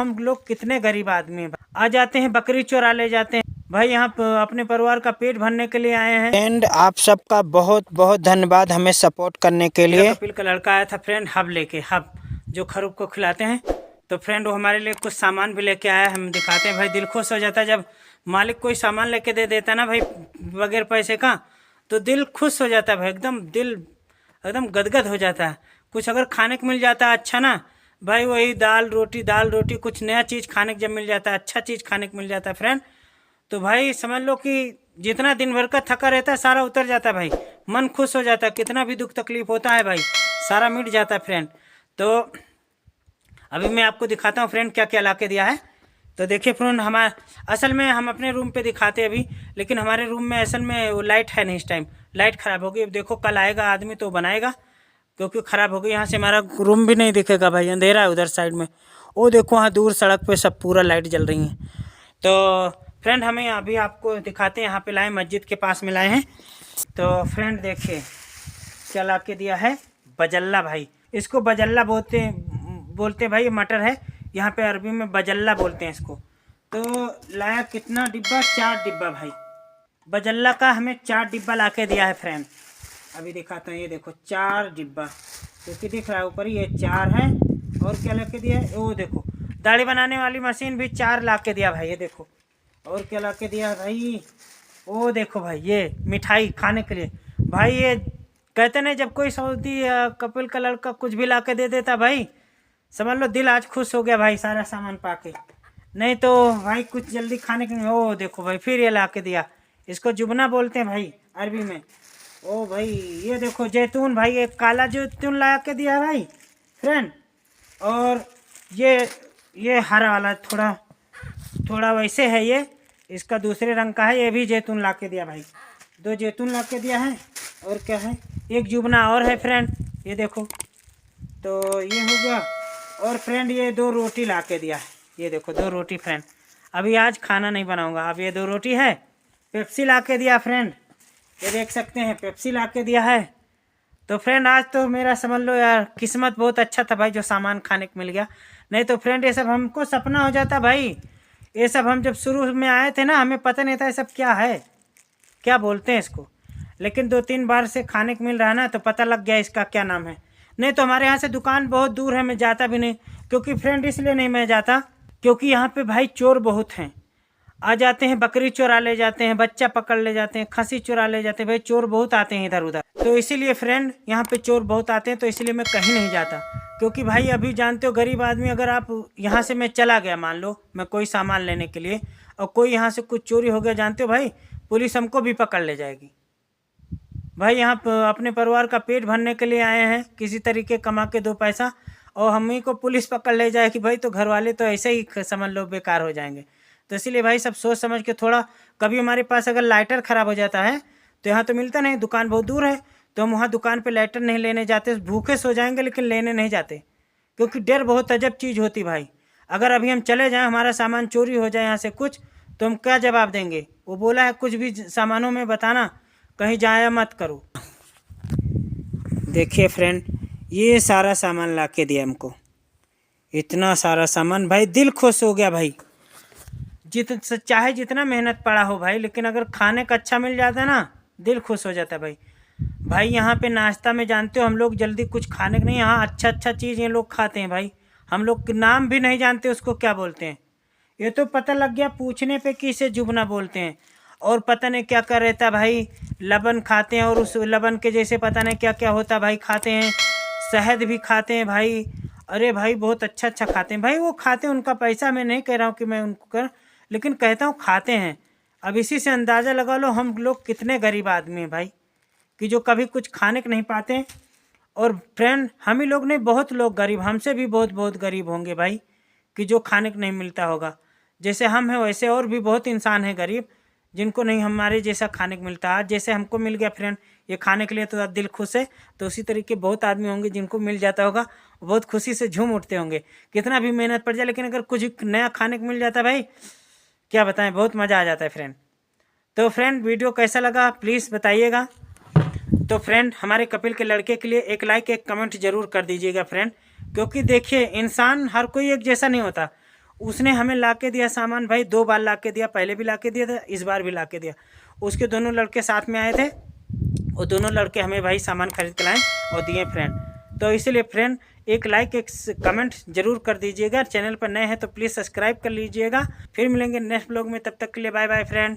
हम लोग कितने गरीब आदमी हैं। आ जाते हैं बकरी चुरा ले जाते हैं भाई, यहाँ अपने परिवार का पेट भरने के लिए आए हैं। एंड आप सबका बहुत बहुत धन्यवाद हमें सपोर्ट करने के लिए। कपिल का लड़का आया था फ्रेंड हब लेके, हब जो खरूफ को खिलाते हैं। तो फ्रेंड वो हमारे लिए कुछ सामान भी लेके आया, हम दिखाते हैं भाई। दिल खुश हो जाता है जब मालिक कोई सामान लेके दे देता ना भाई बगैर पैसे का, तो दिल खुश हो जाता है भाई, एकदम दिल एकदम गदगद हो जाता है। कुछ अगर खाने को मिल जाता है अच्छा ना भाई, वही दाल रोटी कुछ नया चीज़ खाने को जब मिल जाता है, अच्छा चीज़ खाने को मिल जाता है फ्रेंड, तो भाई समझ लो कि जितना दिन भर का थका रहता है सारा उतर जाता है भाई, मन खुश हो जाता है। कितना भी दुख तकलीफ होता है भाई सारा मिट जाता है फ्रेंड। तो अभी मैं आपको दिखाता हूँ फ्रेंड क्या क्या ला के दिया है। तो देखिए फ्रेंड, हमारा असल में हम अपने रूम पे दिखाते अभी, लेकिन हमारे रूम में असल में वो लाइट है नहीं इस टाइम, लाइट ख़राब हो गई। अब देखो कल आएगा आदमी तो बनाएगा, क्योंकि ख़राब हो गई। यहाँ से हमारा रूम भी नहीं दिखेगा भाई, अंधेरा है उधर साइड में। वो देखो वहाँ दूर सड़क पे सब पूरा लाइट जल रही है। तो फ्रेंड हमें अभी आपको दिखाते हैं, यहाँ पे लाए मस्जिद के पास में लाए हैं। तो फ्रेंड देखिए क्या ला के दिया है, बजल्ला भाई, इसको बजल्ला बोलते भाई, ये मटर है, यहाँ पे अरबी में बजल्ला बोलते हैं इसको। तो लाया कितना डिब्बा, 4 डिब्बा भाई बजल्ला का, हमें 4 डिब्बा ला के दिया है फ्रेंड। अभी दिखाता हूँ, ये देखो 4 डिब्बा, क्योंकि दिख रहा है ऊपर ये 4 है। और क्या ला के दिया है, वो देखो दाढ़ी बनाने वाली मशीन भी 4 ला के दिया भाई, ये देखो। और क्या ला के दिया है भाई, वो देखो भाई ये मिठाई खाने के लिए भाई। ये कहते नहीं जब कोई सऊदी या कपिल का लड़का कुछ भी ला के दे देता भाई, समझ लो दिल आज खुश हो गया भाई सारा सामान पाके। नहीं तो भाई कुछ जल्दी खाने के लिए, ओ देखो भाई फिर ये ला के दिया, इसको जुबना बोलते हैं भाई अरबी में। ओ भाई ये देखो जैतून भाई, एक काला जैतून ला के दिया भाई फ्रेंड। और ये हरा वाला थोड़ा वैसे है, ये इसका दूसरे रंग का है, ये भी जैतून ला के दिया भाई। 2 जैतून ला के दिया है। और क्या है, एक जुबना और है फ्रेंड, ये देखो। तो ये हो गया। और फ्रेंड ये 2 रोटी ला के दिया है, ये देखो 2 रोटी फ्रेंड। अभी आज खाना नहीं बनाऊंगा, अब ये 2 रोटी है। पेप्सी ला के दिया फ्रेंड, ये देख सकते हैं पेप्सी ला के दिया है। तो फ्रेंड आज तो मेरा समझ लो यार किस्मत बहुत अच्छा था भाई, जो सामान खाने को मिल गया। नहीं तो फ्रेंड ये सब हमको सपना हो जाता भाई। ये सब हम जब शुरू में आए थे ना, हमें पता नहीं था ये सब क्या है, क्या बोलते हैं इसको। लेकिन 2-3 बार से खाने को मिल रहा है ना, तो पता लग गया इसका क्या नाम है। नहीं तो हमारे यहाँ से दुकान बहुत दूर है, मैं जाता भी नहीं। क्योंकि फ्रेंड इसलिए नहीं मैं जाता, क्योंकि यहाँ पे भाई चोर बहुत हैं। आ जाते हैं बकरी चुरा ले जाते हैं, बच्चा पकड़ ले जाते हैं, खसी चुरा ले जाते हैं भाई, चोर बहुत आते हैं इधर उधर। तो इसीलिए फ्रेंड यहाँ पे चोर बहुत आते हैं, तो इसलिए मैं कहीं नहीं जाता। क्योंकि भाई अभी जानते हो गरीब आदमी, अगर आप यहाँ से मैं चला गया, मान लो मैं कोई सामान लेने के लिए, और कोई यहाँ से कुछ चोरी हो गया, जानते हो भाई पुलिस हमको भी पकड़ ले जाएगी भाई। यहाँ अपने परिवार का पेट भरने के लिए आए हैं, किसी तरीके कमा के 2 पैसा, और हम ही को पुलिस पकड़ ले जाएगी भाई, तो घर वाले तो ऐसे ही समझ लो बेकार हो जाएंगे। तो इसीलिए भाई सब सोच समझ के थोड़ा, कभी हमारे पास अगर लाइटर ख़राब हो जाता है तो यहाँ तो मिलता नहीं, दुकान बहुत दूर है, तो हम वहाँ दुकान पे लाइटर नहीं लेने जाते, भूखे सो जाएंगे लेकिन लेने नहीं जाते। क्योंकि डर बहुत अजब चीज़ होती भाई। अगर अभी हम चले जाएँ, हमारा सामान चोरी हो जाए यहाँ से कुछ, तो हम क्या जवाब देंगे। वो बोला है कुछ भी सामानों में बताना, कहीं जाया मत करो। देखिए फ्रेंड ये सारा सामान ला के दिया हमको, इतना सारा सामान भाई, दिल खुश हो गया भाई। चाहे जितना मेहनत पड़ा हो भाई, लेकिन अगर खाने का अच्छा मिल जाता है ना, दिल खुश हो जाता है भाई। भाई यहाँ पे नाश्ता में जानते हो हम लोग जल्दी कुछ खाने का नहीं, यहाँ अच्छा चीज़ ये लोग खाते हैं भाई। हम लोग नाम भी नहीं जानते उसको क्या बोलते हैं, ये तो पता लग गया पूछने पे कि इसे जुबना बोलते हैं। और पता नहीं क्या क्या रहता भाई, लबन खाते हैं, और उस लबन के जैसे पता नहीं क्या क्या होता भाई खाते हैं। शहद भी खाते हैं भाई, अरे भाई बहुत अच्छा खाते हैं भाई। वो खाते हैं, उनका पैसा मैं नहीं कह रहा हूँ कि मैं उनको कर, लेकिन कहता हूँ खाते हैं। अब इसी से अंदाज़ा लगा लो हम लोग कितने गरीब आदमी हैं भाई, कि जो कभी कुछ खाने को नहीं पाते। और फ्रेंड हम ही लोग नहीं, बहुत लोग गरीब, हमसे भी बहुत गरीब होंगे भाई, कि जो खाने को नहीं मिलता होगा। जैसे हम हैं वैसे और भी बहुत इंसान हैं गरीब, जिनको नहीं हमारे जैसा खाने को मिलता। आज जैसे हमको मिल गया फ्रेंड ये खाने के लिए, तो दिल खुश है। तो उसी तरीके बहुत आदमी होंगे जिनको मिल जाता होगा, बहुत खुशी से झूम उठते होंगे। कितना भी मेहनत पड़ जाए, लेकिन अगर कुछ नया खाने को मिल जाता है भाई, क्या बताएं, बहुत मज़ा आ जाता है फ्रेंड। तो फ्रेंड वीडियो कैसा लगा प्लीज़ बताइएगा। तो फ्रेंड हमारे कपिल के लड़के के लिए एक लाइक एक कमेंट ज़रूर कर दीजिएगा फ्रेंड। क्योंकि देखिए इंसान हर कोई एक जैसा नहीं होता, उसने हमें ला के दिया सामान भाई, 2 बार ला के दिया, पहले भी ला के दिया था, इस बार भी ला के दिया। उसके दोनों लड़के साथ में आए थे, वो दोनों लड़के हमें भाई सामान खरीद के लाए और दिए फ्रेंड। तो इसीलिए फ्रेंड एक लाइक एक कमेंट जरूर कर दीजिएगा। चैनल पर नए हैं तो प्लीज़ सब्सक्राइब कर लीजिएगा। फिर मिलेंगे नेक्स्ट ब्लॉग में, तब तक के लिए बाय बाय फ्रेंड।